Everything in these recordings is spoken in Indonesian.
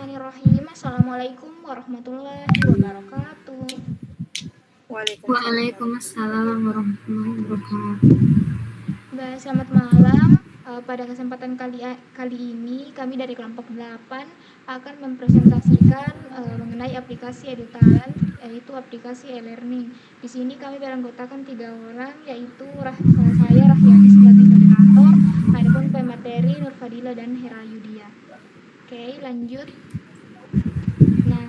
Bismillahirrahmanirrahim. Assalamualaikum warahmatullahi wabarakatuh. Waalaikumsalam warahmatullahi wabarakatuh. Selamat malam. Pada kesempatan kali ini kami dari kelompok 8 akan mempresentasikan mengenai aplikasi EduTalent, yaitu aplikasi e-learning. Di sini kami beranggotakan 3 orang, yaitu saya Rahyani sebagai moderator, adapun pemateri Nurfadila dan Herayudia. Oke, lanjut. Nah,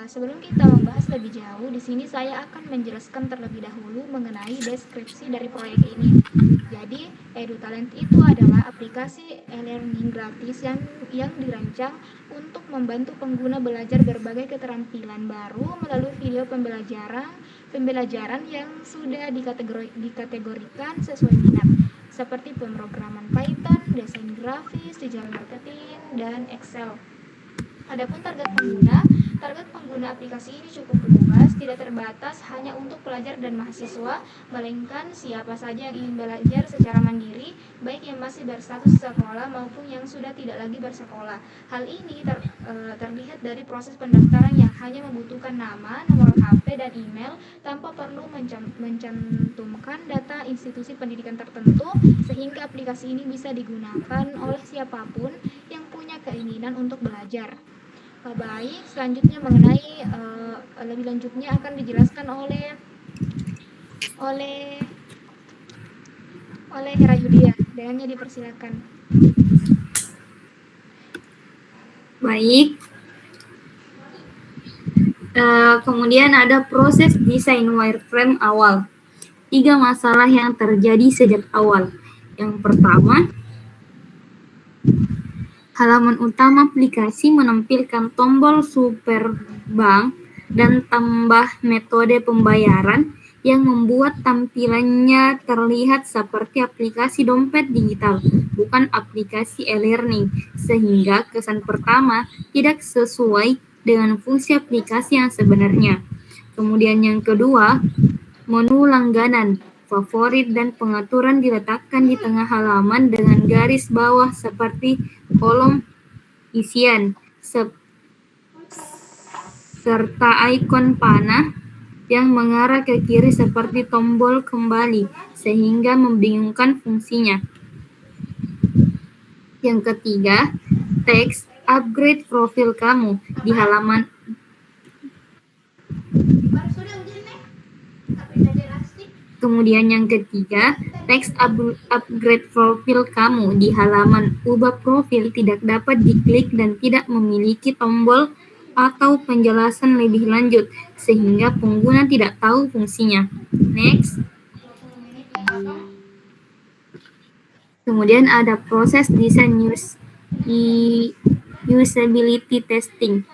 sebelum kita membahas lebih jauh, di sini saya akan menjelaskan terlebih dahulu mengenai deskripsi dari proyek ini. Jadi, EduTalent itu adalah aplikasi e-learning gratis yang dirancang untuk membantu pengguna belajar berbagai keterampilan baru melalui video pembelajaran yang sudah dikategorikan sesuai minat, seperti pemrograman Python, desain grafis, digital marketing, dan Excel. Adapun target pengguna aplikasi ini cukup luas, tidak terbatas hanya untuk pelajar dan mahasiswa, melainkan siapa saja yang ingin belajar secara mandiri, baik yang masih berstatus sekolah maupun yang sudah tidak lagi bersekolah. Hal ini terlihat dari proses pendaftaran yang hanya membutuhkan nama, nomor HP, dan email tanpa perlu mencantumkan data institusi pendidikan tertentu, sehingga aplikasi ini bisa digunakan oleh siapapun yang punya keinginan untuk belajar. Baik, selanjutnya mengenai lebih lanjutnya akan dijelaskan oleh Herayudia. Dengannya dipersilakan. Baik. Kemudian ada proses desain wireframe awal. 3 masalah yang terjadi sejak awal. Yang pertama, halaman utama aplikasi menampilkan tombol super bank dan tambah metode pembayaran yang membuat tampilannya terlihat seperti aplikasi dompet digital, bukan aplikasi e-learning, sehingga kesan pertama tidak sesuai dengan fungsi aplikasi yang sebenarnya. Kemudian yang kedua, menu langganan, favorit, dan pengaturan diletakkan di tengah halaman dengan garis bawah seperti kolom isian, serta ikon panah yang mengarah ke kiri seperti tombol kembali, sehingga membingungkan fungsinya. Yang ketiga, teks upgrade profil kamu di halaman Kemudian yang ketiga, teks upgrade profil kamu di halaman ubah profil tidak dapat diklik dan tidak memiliki tombol atau penjelasan lebih lanjut, sehingga pengguna tidak tahu fungsinya. Next. Kemudian ada proses desain usability testing.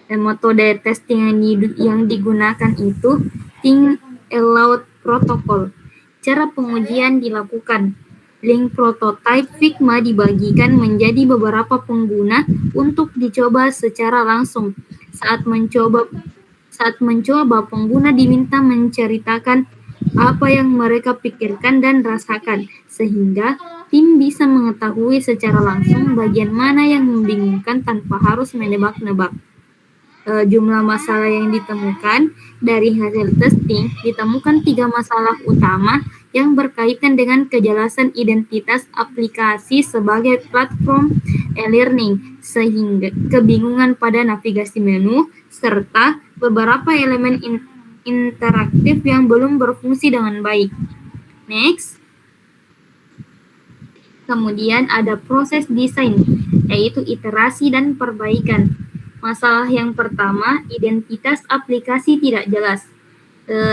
Dan metode testing yang digunakan itu think aloud protokol. Cara pengujian dilakukan. Link prototype Figma dibagikan menjadi beberapa pengguna untuk dicoba secara langsung. Saat mencoba, pengguna diminta menceritakan apa yang mereka pikirkan dan rasakan, sehingga tim bisa mengetahui secara langsung bagian mana yang membingungkan tanpa harus menebak-nebak. Jumlah masalah yang ditemukan dari hasil testing, ditemukan 3 masalah utama yang berkaitan dengan kejelasan identitas aplikasi sebagai platform e-learning, sehingga kebingungan pada navigasi menu, serta beberapa elemen interaktif yang belum berfungsi dengan baik. Next. Kemudian ada proses desain, yaitu iterasi dan perbaikan. Masalah yang pertama, identitas aplikasi tidak jelas.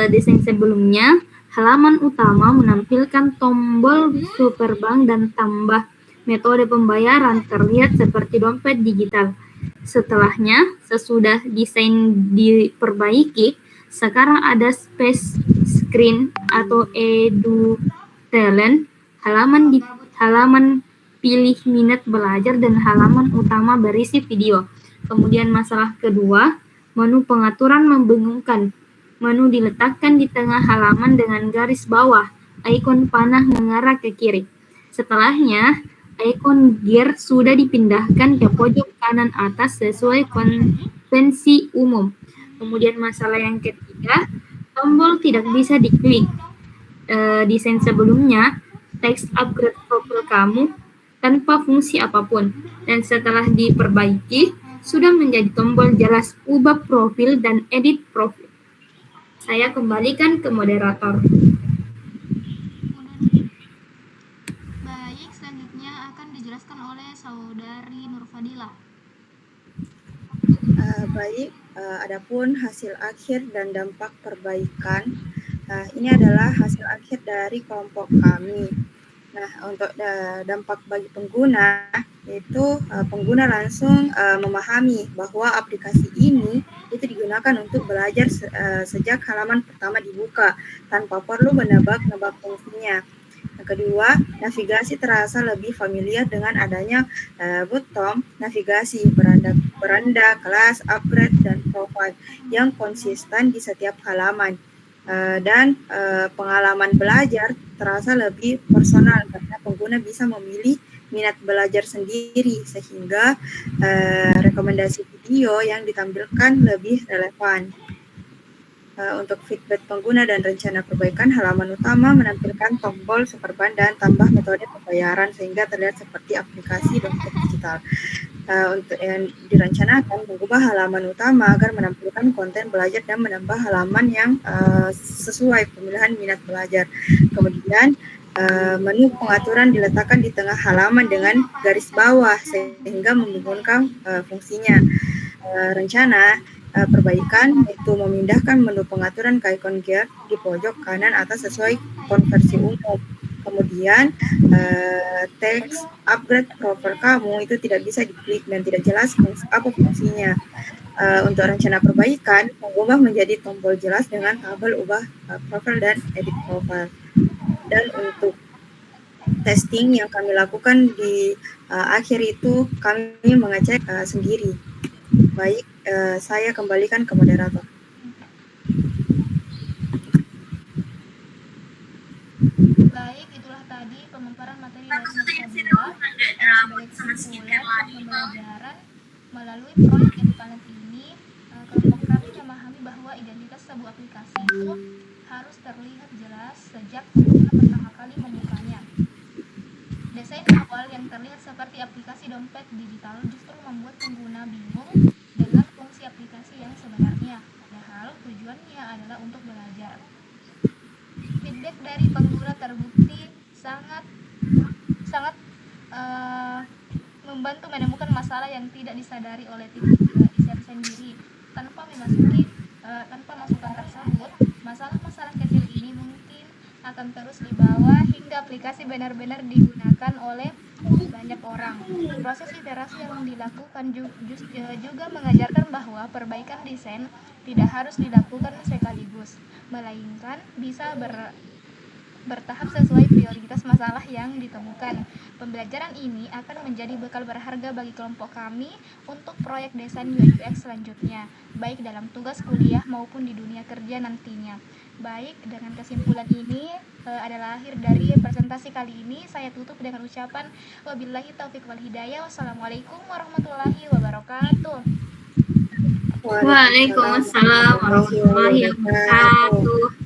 Desain sebelumnya, halaman utama menampilkan tombol superbank dan tambah metode pembayaran terlihat seperti dompet digital. Sesudah desain diperbaiki, sekarang ada space screen atau EduTalent, halaman pilih minat belajar, dan halaman utama berisi video. Kemudian masalah kedua, menu pengaturan membingungkan. Menu diletakkan di tengah halaman dengan garis bawah, ikon panah mengarah ke kiri. Setelahnya, ikon gear sudah dipindahkan ke pojok kanan atas sesuai konvensi umum. Kemudian masalah yang ketiga, tombol tidak bisa diklik. Desain sebelumnya, teks upgrade profil kamu tanpa fungsi apapun, dan setelah diperbaiki, sudah menjadi tombol jelas ubah profil dan edit profil. Saya kembalikan ke moderator. Baik, selanjutnya akan dijelaskan oleh Saudari Nurfadila. Baik, adapun hasil akhir dan dampak perbaikan, ini adalah hasil akhir dari kelompok kami. Nah, untuk dampak bagi pengguna, yaitu pengguna langsung memahami bahwa aplikasi ini itu digunakan untuk belajar sejak halaman pertama dibuka, tanpa perlu menebak-nebak fungsinya. Yang kedua, navigasi terasa lebih familiar dengan adanya button navigasi, beranda, kelas, upgrade, dan profile yang konsisten di setiap halaman. Dan pengalaman belajar terasa lebih personal karena pengguna bisa memilih minat belajar sendiri sehingga rekomendasi video yang ditampilkan lebih relevan. Untuk feedback pengguna dan rencana perbaikan, halaman utama menampilkan tombol superban dan tambah metode pembayaran sehingga terlihat seperti aplikasi dompet digital. Untuk yang direncanakan mengubah halaman utama agar menampilkan konten belajar dan menambah halaman yang sesuai pemilihan minat belajar. Kemudian menu pengaturan diletakkan di tengah halaman dengan garis bawah sehingga membingungkan fungsinya. Rencana perbaikan yaitu memindahkan menu pengaturan ke ikon gear di pojok kanan atas sesuai konversi umum. Kemudian teks upgrade profil kamu itu tidak bisa diklik dan tidak jelas apa fungsinya. Untuk rencana perbaikan, mengubah menjadi tombol jelas dengan tabel ubah profil dan edit profil. Dan untuk testing yang kami lakukan di akhir itu kami mengecek sendiri. Baik, saya kembalikan ke moderator. Baik, itulah tadi pemaparan materi dari Nurfadila. Sebagai kesimpulan pembelajaran melalui proyek edutalet ini, kelompok kami memahami bahwa identitas sebuah aplikasi itu harus terlihat jelas sejak pengguna pertama kali membukanya. Desain awal yang terlihat seperti aplikasi dompet digital justru membuat pengguna bingung dengan fungsi aplikasi yang sebenarnya, padahal tujuannya adalah untuk belajar. Feedback dari pengguna terbukti sangat membantu menemukan masalah yang tidak disadari oleh tim desain sendiri. Tanpa masukan tersebut, masalah-masalah kecil ini mungkin akan terus dibawa hingga aplikasi benar-benar digunakan oleh banyak orang. Proses iterasi yang dilakukan juga mengajarkan bahwa perbaikan desain tidak harus dilakukan sekaligus, melainkan bisa bertahap sesuai prioritas masalah yang ditemukan. Pembelajaran ini akan menjadi bekal berharga bagi kelompok kami untuk proyek desain UI UX selanjutnya, baik dalam tugas kuliah maupun di dunia kerja nantinya. Baik, dengan kesimpulan ini adalah akhir dari presentasi kali ini. Saya tutup dengan ucapan wabillahi taufiq wal hidayah. Wassalamualaikum warahmatullahi wabarakatuh. Waalaikumsalam warahmatullahi wabarakatuh.